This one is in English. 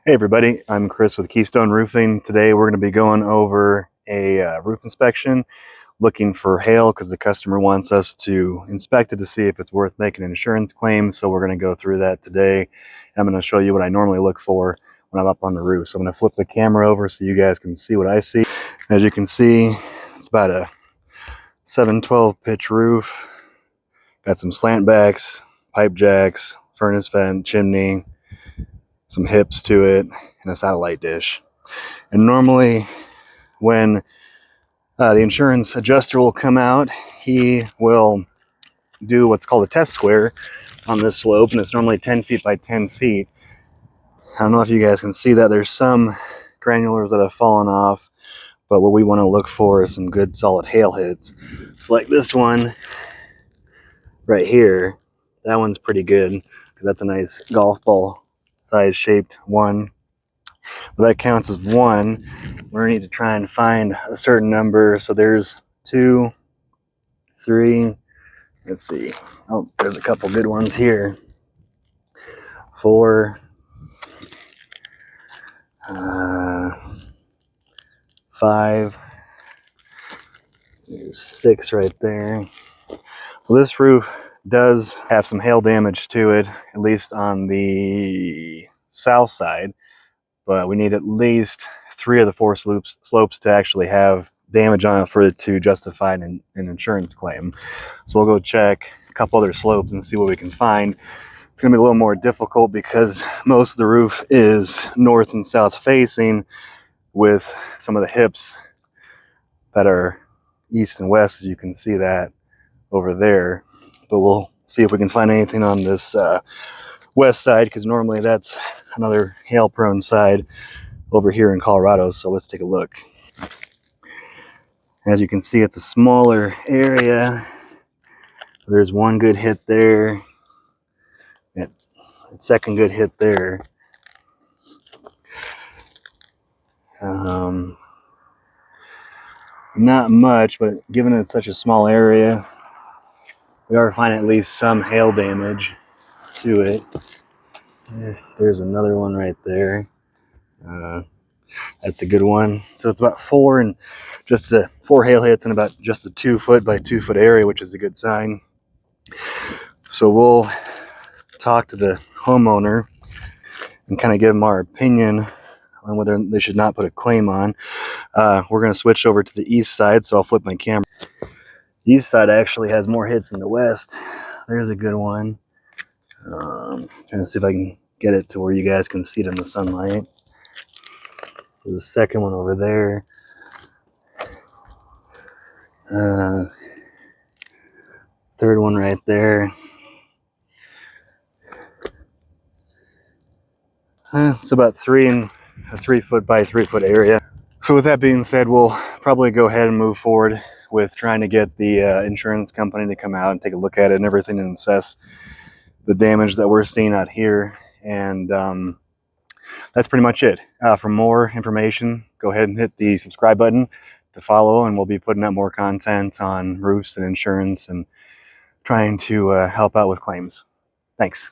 Hey everybody, I'm Chris with Keystone Roofing. Today we're going to be going over a roof inspection, looking for hail because the customer wants us to inspect it to see if it's worth making an insurance claim. So we're going to go through that today. I'm going to show you what I normally look for when I'm up on the roof. So I'm going to flip the camera over so you guys can see what I see. As you can see, it's about a 712 pitch roof. Got some slant backs, pipe jacks, furnace vent, chimney, some hips to it, and a satellite dish. And normally when the insurance adjuster will come out, he will do what's called a test square on this slope, and it's normally 10 feet by 10 feet. I don't know if you guys can see that. There's some granulars that have fallen off, but what we want to look for is some good solid hail hits. It's like this one right here. That one's pretty good because that's a nice golf ball size shaped one. But that counts as one. We're going to need to try and find a certain number. So there's 2, 3, let's see. Oh, there's a couple good ones here. 4, 5, there's 6 right there. So this roof does have some hail damage to it, at least on the south side, but we need at least 3 of the 4 slopes to actually have damage on it for it to justify an insurance claim. So we'll go check a couple other slopes and see what we can find. It's going to be a little more difficult because most of the roof is north and south facing, with some of the hips that are east and west, as you can see that over there. But we'll see if we can find anything on this west side, because normally that's another hail prone side over here in Colorado. So let's take a look. As you can see, it's a smaller area. There's one good hit there. Second good hit there. Not much, but given it's such a small area, we are finding at least some hail damage to it. There's another one right there. That's a good one. So it's about 4 and just 4 hail hits in about just a 2 foot by 2 foot area, which is a good sign. So we'll talk to the homeowner and kind of give them our opinion on whether they should not put a claim on. We're going to switch over to the east side, so I'll flip my camera. The east side actually has more hits than the west. There's a good one. Trying to see if I can get it to where you guys can see it in the sunlight. There's the second one over there. Third one right there. It's about 3 in a 3 foot by 3 foot area. So with that being said, we'll probably go ahead and move forward with trying to get the insurance company to come out and take a look at it and everything and assess the damage that we're seeing out here. And that's pretty much it. For more information, go ahead and hit the subscribe button to follow, and we'll be putting out more content on roofs and insurance and trying to help out with claims. Thanks.